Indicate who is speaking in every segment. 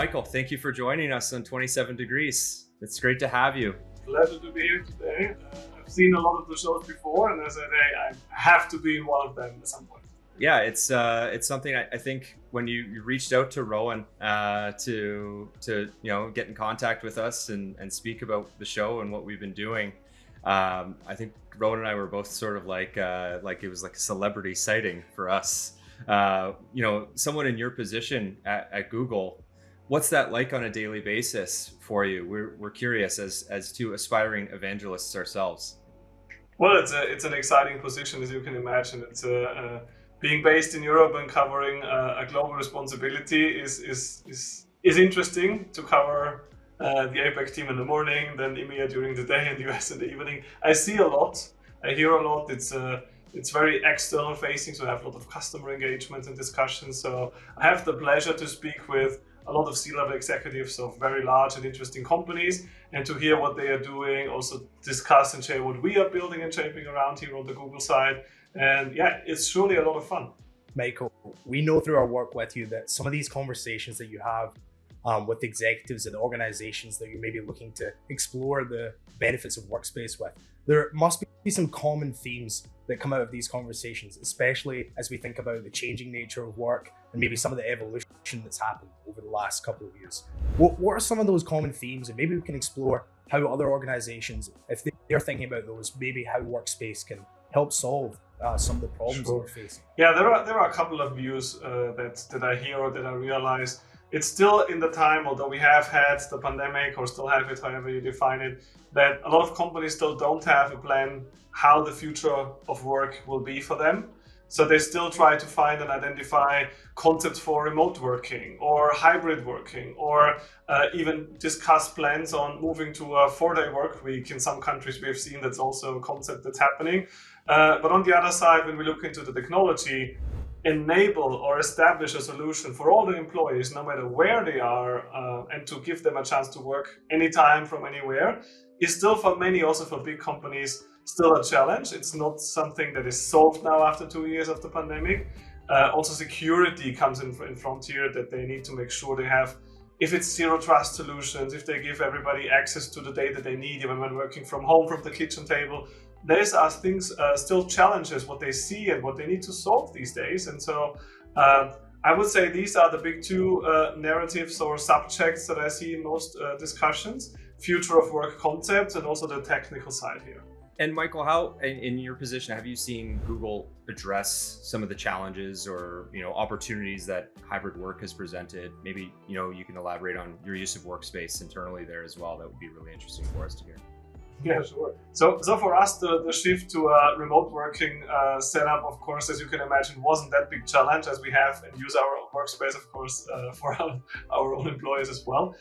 Speaker 1: Michael, thank you for joining us on 27 Degrees. It's great to have you.
Speaker 2: Pleasure to be here today. I've seen a lot of the shows before, and as I say, I have to be in one of them at some point.
Speaker 1: Yeah, it's something I think when you reached out to Rowan to get in contact with us and speak about the show and what we've been doing. I think Rowan and I were both sort of like it was like a celebrity sighting for us. Someone in your position at Google, what's that like on a daily basis for you? We're curious as two aspiring evangelists ourselves.
Speaker 2: Well, it's an exciting position, as you can imagine. It's being based in Europe and covering a global responsibility is interesting to cover. The APAC team in the morning, then EMEA during the day, and the US in the evening. I see a lot, I hear a lot. It's very external facing, so I have a lot of customer engagement and discussions. So I have the pleasure to speak with a lot of C-level executives of very large and interesting companies, and to hear what they are doing, also discuss and share what we are building and shaping around here on the Google side. And yeah, it's surely a lot of fun.
Speaker 3: Michael, we know through our work with you that some of these conversations that you have with executives and organizations that you may be looking to explore the benefits of Workspace with, there must be some common themes that come out of these conversations, especially as we think about the changing nature of work and maybe some of the evolution that's happened over the last couple of years. What are some of those common themes? And maybe we can explore how other organizations, if they're thinking about those, maybe how Workspace can help solve some of the problems that we're facing.
Speaker 2: Yeah, there are a couple of views that I hear or that I realize. It's still in the time, although we have had the pandemic or still have it, however you define it, that a lot of companies still don't have a plan how the future of work will be for them. So they still try to find and identify concepts for remote working or hybrid working, or even discuss plans on moving to a 4-day work week. In some countries we have seen that's also a concept that's happening. But on the other side, when we look into the technology, enable or establish a solution for all the employees, no matter where they are, and to give them a chance to work anytime from anywhere, is still for many, also for big companies, still a challenge. It's not something that is solved now after 2 years of the pandemic. Also security comes in front here, that they need to make sure they have, if it's zero trust solutions, if they give everybody access to the data they need, even when working from home, from the kitchen table, these are things, still challenges, what they see and what they need to solve these days. And so I would say these are the big two narratives or subjects that I see in most discussions: future of work concepts and also the technical side here.
Speaker 1: And Michael, how, in your position, have you seen Google address some of the challenges or opportunities that hybrid work has presented? Maybe you can elaborate on your use of Workspace internally there as well. That would be really interesting for us to hear.
Speaker 2: Yeah, sure. So for us, the shift to a remote working setup, of course, as you can imagine, wasn't that big challenge, as we have and use our Workspace, of course, for our own employees as well.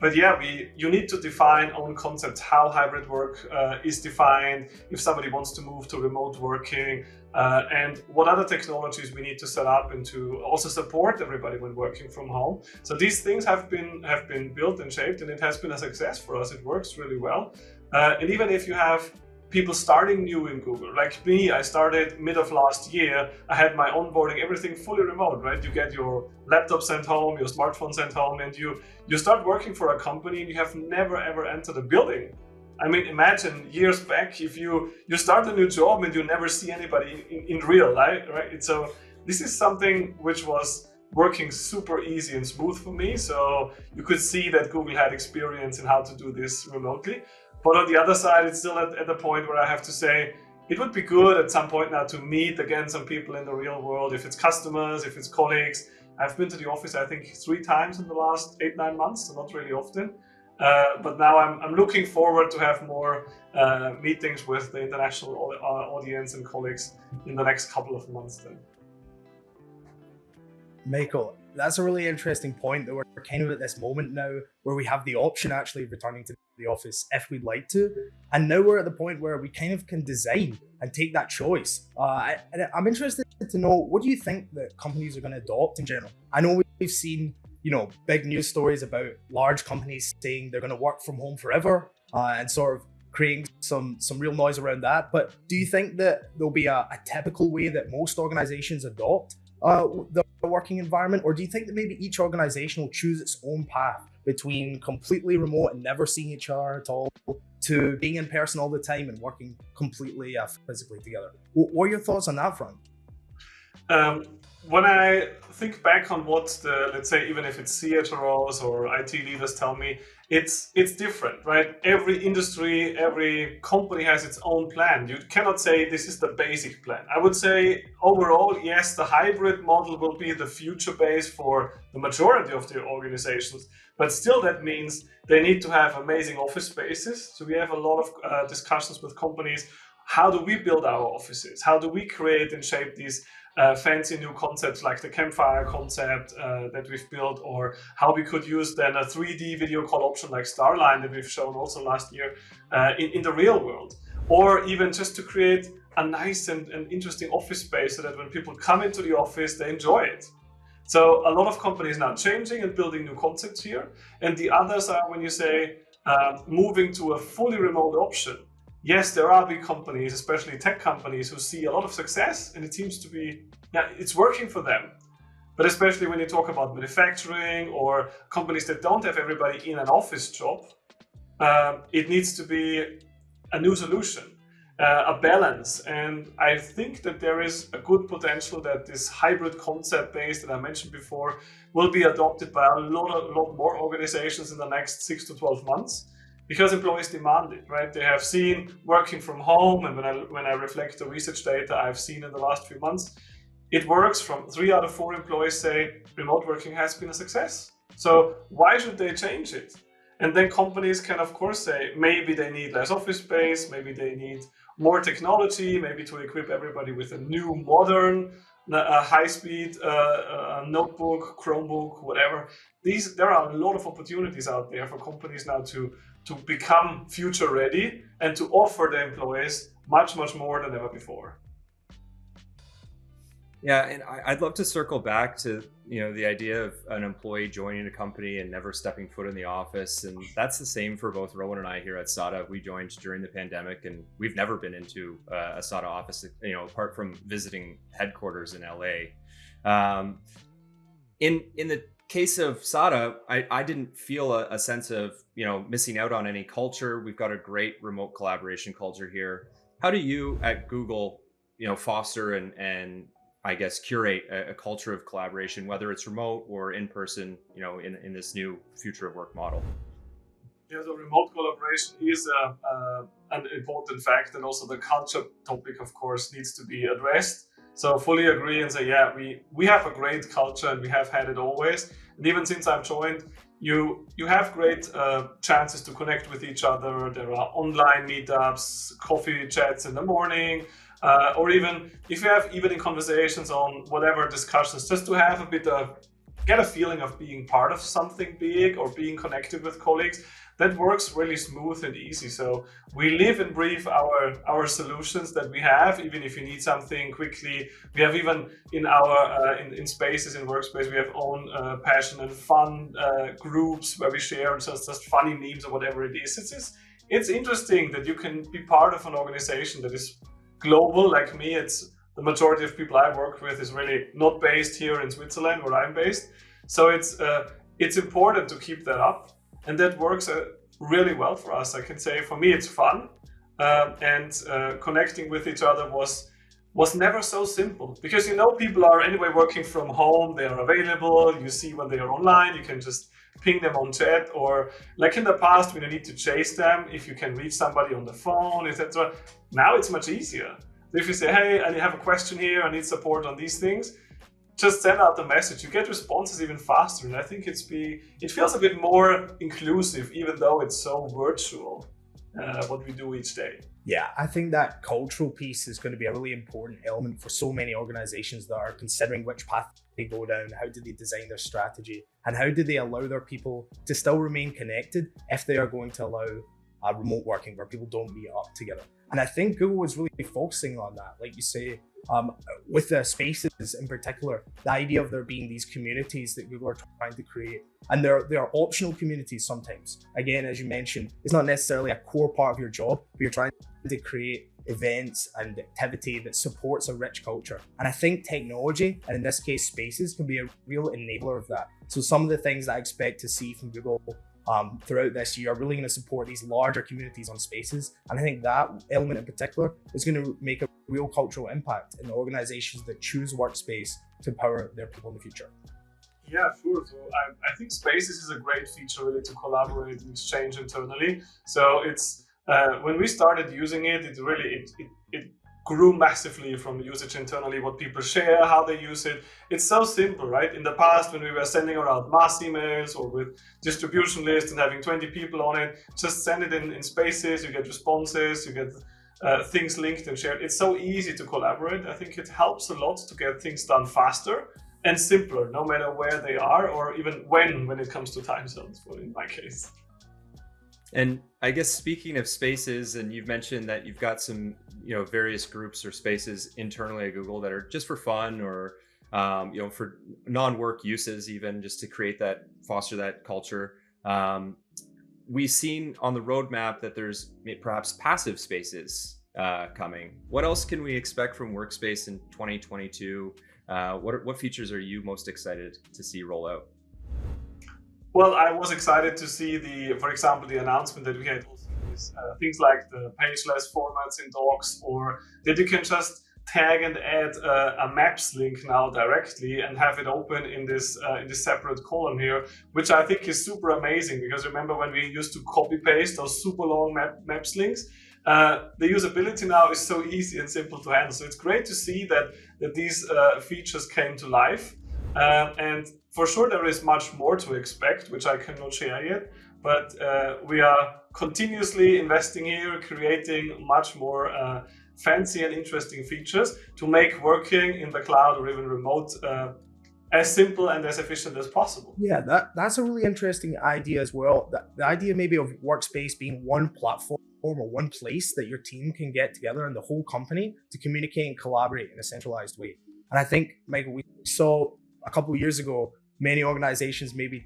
Speaker 2: But yeah, you need to define own concepts, how hybrid work is defined, if somebody wants to move to remote working, and what other technologies we need to set up and to also support everybody when working from home. So these things have been built and shaped, and it has been a success for us. It works really well. And even if you have people starting new in Google, like me, I started mid of last year. I had my onboarding, everything fully remote, right? You get your laptop sent home, your smartphone sent home, and you start working for a company and you have never ever entered a building. I mean, imagine years back, if you start a new job and you never see anybody in real life, right? So this is something which was working super easy and smooth for me. So you could see that Google had experience in how to do this remotely. But on the other side, it's still at the point where I have to say, it would be good at some point now to meet again some people in the real world, if it's customers, if it's colleagues. I've been to the office, I think, 3 times in the last 8-9 months, so not really often. But now I'm looking forward to have more meetings with the international audience and colleagues in the next couple of months then.
Speaker 3: Michael, that's a really interesting point that we're kind of at this moment now where we have the option actually of returning to the office if we'd like to. And now we're at the point where we kind of can design and take that choice. I'm interested to know, what do you think that companies are going to adopt in general? I know we've seen big news stories about large companies saying they're going to work from home forever and sort of creating some real noise around that. But do you think that there'll be a typical way that most organizations adopt the working environment, or do you think that maybe each organization will choose its own path between completely remote and never seeing each other at all to being in person all the time and working completely physically together? What are your thoughts on that front?
Speaker 2: When I think back on what the, let's say, even if it's CHROs or IT leaders tell me, it's different, right? Every industry, every company has its own plan. You cannot say this is the basic plan. I would say overall, yes, the hybrid model will be the future base for the majority of the organizations, but still that means they need to have amazing office spaces. So we have a lot of discussions with companies. How do we build our offices? How do we create and shape these fancy new concepts like the campfire concept that we've built, or how we could use then a 3D video call option like Starline that we've shown also last year in the real world, or even just to create a nice and interesting office space so that when people come into the office, they enjoy it. So a lot of companies now changing and building new concepts here, and the others are when you say moving to a fully remote option. Yes, there are big companies, especially tech companies, who see a lot of success, and it seems to be, it's working for them. But especially when you talk about manufacturing or companies that don't have everybody in an office job, it needs to be a new solution, a balance. And I think that there is a good potential that this hybrid concept base that I mentioned before will be adopted by a lot more organizations in the next 6 to 12 months. Because employees demand it, right? They have seen working from home, and when I reflect the research data I've seen in the last few months, it works. From 3 out of 4 employees say remote working has been a success. So why should they change it? And then companies can of course say maybe they need less office space, maybe they need more technology, maybe to equip everybody with a new modern high-speed notebook, Chromebook, whatever. There are a lot of opportunities out there for companies now to become future ready and to offer the employees much more than ever before.
Speaker 1: Yeah, and I'd love to circle back to the idea of an employee joining a company and never stepping foot in the office, and that's the same for both Rowan and I here at SADA. We joined during the pandemic, and we've never been into a SADA office, apart from visiting headquarters in LA. In the case of SADA, I didn't feel a sense of missing out on any culture. We've got a great remote collaboration culture here. How do you at Google foster and I guess curate a culture of collaboration, whether it's remote or in person, in this new future of work model?
Speaker 2: Yeah, so remote collaboration is an important fact, and also the culture topic, of course, needs to be addressed. So fully agree and say, yeah, we have a great culture and we have had it always. And even since I've joined, you have great chances to connect with each other. There are online meetups, coffee chats in the morning, or even if you have evening conversations on whatever discussions, just to have get a feeling of being part of something big or being connected with colleagues. That works really smooth and easy. So we live and breathe our solutions that we have. Even if you need something quickly, we have even in our in spaces in Workspace, we have own passion and fun groups where we share just funny memes or whatever it is. It's interesting that you can be part of an organization that is global like me. It's the majority of people I work with is really not based here in Switzerland where I'm based. So it's important to keep that up. And that works really well for us. I can say for me it's fun, and connecting with each other was never so simple, because people are anyway working from home, they are available, you see when they are online, you can just ping them on chat, or like in the past when you need to chase them, if you can reach somebody on the phone, etc. Now it's much easier. If you say, hey, I have a question here, I need support on these things, just send out the message. You get responses even faster, and I think it feels a bit more inclusive, even though it's so virtual, what we do each day.
Speaker 3: Yeah, I think that cultural piece is going to be a really important element for so many organizations that are considering which path they go down. How do they design their strategy, and how do they allow their people to still remain connected if they are going to allow remote working where people don't meet up together? And I think Google is really focusing on that, like you say, with the spaces in particular, the idea of there being these communities that Google are trying to create. And there are optional communities sometimes. Again, as you mentioned, it's not necessarily a core part of your job, but you're trying to create events and activity that supports a rich culture. And I think technology, and in this case spaces, can be a real enabler of that. So some of the things that I expect to see from Google throughout this year are really going to support these larger communities on spaces. And I think that element in particular is going to make a real cultural impact in the organizations that choose Workspace to empower their people in the future.
Speaker 2: Yeah, sure. So I think Spaces is a great feature really to collaborate and exchange internally. So it's when we started using it, it grew massively from usage internally, what people share, how they use it. It's so simple, right? In the past, when we were sending around mass emails or with distribution lists and having 20 people on it, just send it in Spaces, you get responses, you get things linked and shared. It's so easy to collaborate. I think it helps a lot to get things done faster and simpler, no matter where they are or even when it comes to time zones, in my case.
Speaker 1: And I guess speaking of spaces, and you've mentioned that you've got some, various groups or spaces internally at Google that are just for fun or, for non-work uses, even just to foster that culture. We've seen on the roadmap that there's perhaps passive spaces coming. What else can we expect from Workspace in 2022? What features are you most excited to see roll out?
Speaker 2: Well, I was excited to see for example, the announcement that we had also things like the pageless formats in docs, or that you can just tag and add a maps link now directly and have it open in this separate column here, which I think is super amazing, because remember when we used to copy paste those super long maps links, the usability now is so easy and simple to handle. So it's great to see that these features came to life. And for sure there is much more to expect, which I cannot share yet, but we are continuously investing here, creating much more fancy and interesting features to make working in the cloud or even remote as simple and as efficient as possible.
Speaker 3: Yeah, that's a really interesting idea as well. The idea maybe of Workspace being one platform or one place that your team can get together and the whole company to communicate and collaborate in a centralized way. And I think, Michael, we saw a couple of years ago, many organizations maybe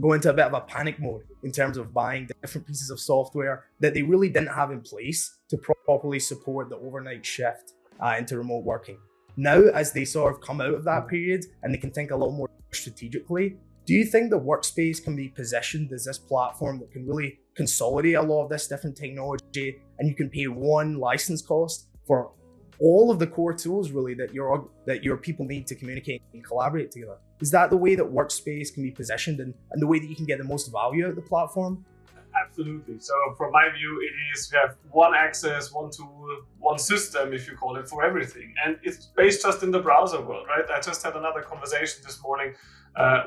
Speaker 3: go into a bit of a panic mode in terms of buying different pieces of software that they really didn't have in place to properly support the overnight shift into remote working. Now, as they sort of come out of that period and they can think a little more strategically, do you think that Workspace can be positioned as this platform that can really consolidate a lot of this different technology, and you can pay one license cost for all of the core tools really that your people need to communicate and collaborate together? Is that the way that Workspace can be positioned and the way that you can get the most value out of the platform?
Speaker 2: Absolutely. So from my view, it is, we have one access, one tool, one system, if you call it, for everything. And it's based just in the browser world, right? I just had another conversation this morning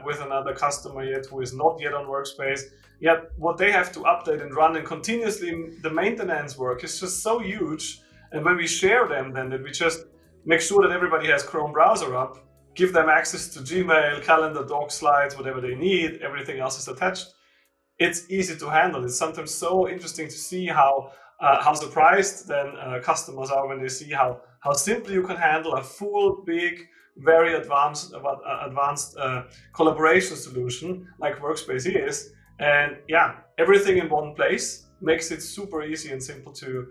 Speaker 2: with another customer yet who is not yet on Workspace. Yet what they have to update and run and continuously, the maintenance work is just so huge. And when we share them, then that we just make sure that everybody has Chrome browser up, give them access to Gmail, calendar, doc, slides, whatever they need, everything else is attached. It's easy to handle. It's sometimes so interesting to see how surprised then customers are when they see how simply you can handle a full, big, very advanced collaboration solution like Workspace is. And yeah, everything in one place makes it super easy and simple to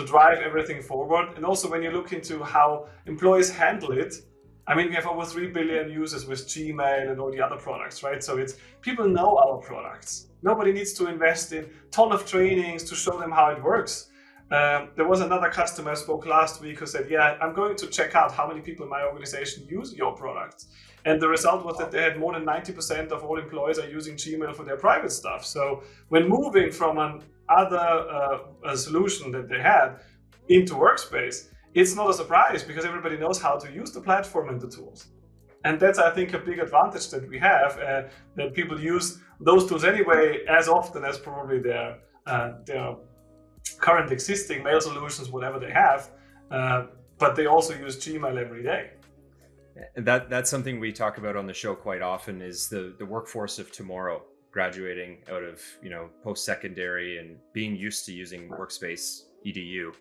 Speaker 2: drive everything forward. And also when you look into how employees handle it, I mean, we have over 3 billion users with Gmail and all the other products, right? So people know our products. Nobody needs to invest in a ton of trainings to show them how it works. There was another customer I spoke last week who said, yeah, I'm going to check out how many people in my organization use your product. And the result was that they had more than 90% of all employees are using Gmail for their private stuff. So when moving from another solution that they had into Workspace, it's not a surprise because everybody knows how to use the platform and the tools. And that's, I think, a big advantage that we have, that people use those tools anyway as often as probably their current existing mail solutions, whatever they have, but they also use Gmail every day.
Speaker 1: That's something we talk about on the show quite often, is the workforce of tomorrow, graduating out of post-secondary and being used to using Workspace EDU.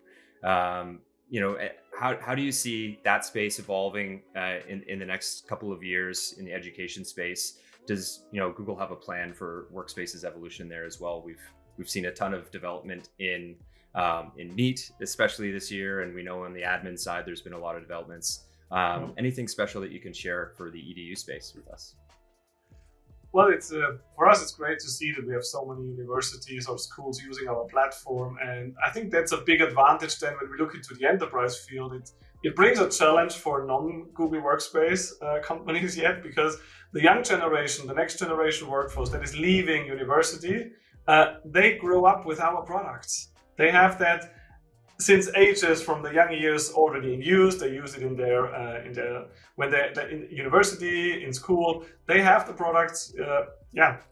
Speaker 1: How do you see that space evolving in the next couple of years in the education space? Does Google have a plan for Workspace's evolution there as well? We've seen a ton of development in in Neat, especially this year. And we know on the admin side, there's been a lot of developments. Anything special that you can share for the EDU space with us?
Speaker 2: Well, it's for us, it's great to see that we have so many universities or schools using our platform. And I think that's a big advantage then when we look into the enterprise field. It brings a challenge for non-Google Workspace companies yet, because the young generation, the next generation workforce that is leaving university, they grow up with our products. They have that since ages, from the young years, already in use. They use it in their when they're in university, in school. They have the products.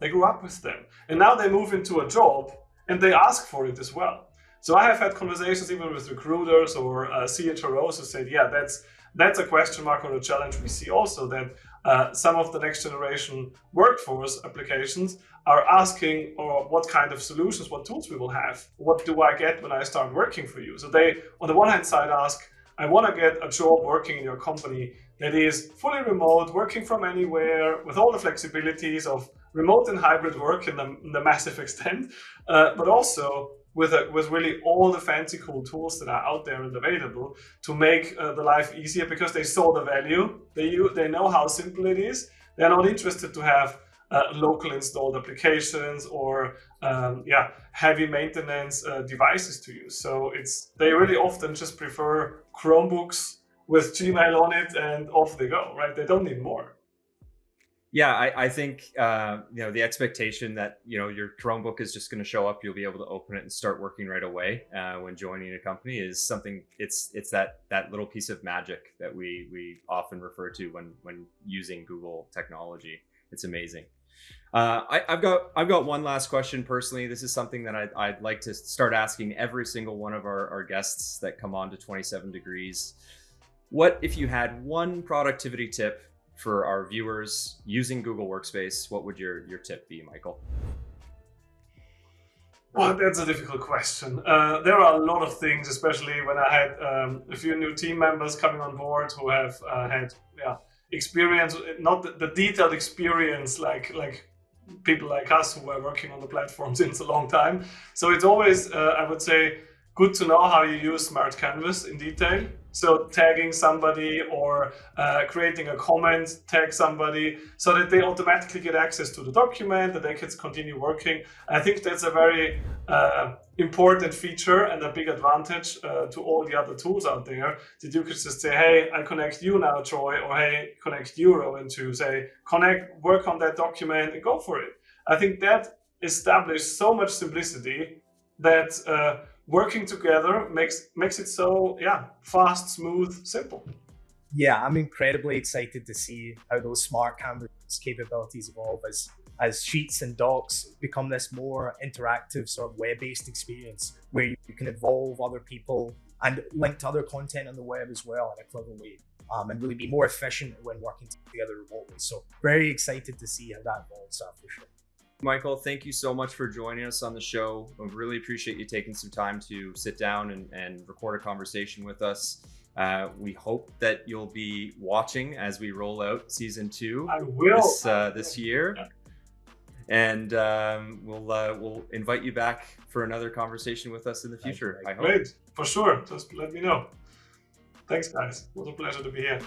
Speaker 2: They grew up with them, and now they move into a job and they ask for it as well. So I have had conversations even with recruiters or CHROs who said, yeah, that's a question mark or a challenge. We see also that some of the next generation workforce applications are asking, or what kind of solutions, what tools we will have. What do I get when I start working for you? So they, on the one hand side, ask, I want to get a job working in your company that is fully remote, working from anywhere, with all the flexibilities of remote and hybrid work in the massive extent, but also with really all the fancy cool tools that are out there and available to make the life easier, because they saw the value. They know how simple it is. They're not interested to have local installed applications or heavy maintenance devices to use. So they really often just prefer Chromebooks with Gmail on it and off they go, right? They don't need more.
Speaker 1: Yeah, I think the expectation that your Chromebook is just going to show up, you'll be able to open it and start working right away when joining a company is something. It's that little piece of magic that we often refer to when using Google technology. It's amazing. I've got one last question personally. This is something that I'd like to start asking every single one of our guests that come on to 27 Degrees. What if you had one productivity tip for our viewers using Google Workspace? What would your tip be, Michael?
Speaker 2: Well, that's a difficult question. There are a lot of things, especially when I had a few new team members coming on board who have had experience, not the detailed experience like people like us who were working on the platform since a long time. So it's always, I would say, good to know how you use Smart Canvas in detail. So tagging somebody or creating a comment, tag somebody so that they automatically get access to the document, that they can continue working. I think that's a very important feature and a big advantage to all the other tools out there, that you could just say, hey, I connect you now, Troy, or hey, connect you, Rowan, to say, connect, work on that document and go for it. I think that established so much simplicity that working together makes it so fast, smooth, simple.
Speaker 3: Yeah, I'm incredibly excited to see how those Smart Canvas capabilities evolve as sheets and docs become this more interactive sort of web-based experience where you can involve other people and link to other content on the web as well in a clever way, and really be more efficient when working together remotely. So very excited to see how that evolves for sure.
Speaker 1: Michael, thank you so much for joining us on the show. I really appreciate you taking some time to sit down and record a conversation with us. We hope that you'll be watching as we roll out season 2
Speaker 2: I will.
Speaker 1: this year. Yeah. And we'll invite you back for another conversation with us in the future. I hope.
Speaker 2: Great, for sure. Just let me know. Thanks, guys. It was a pleasure to be here.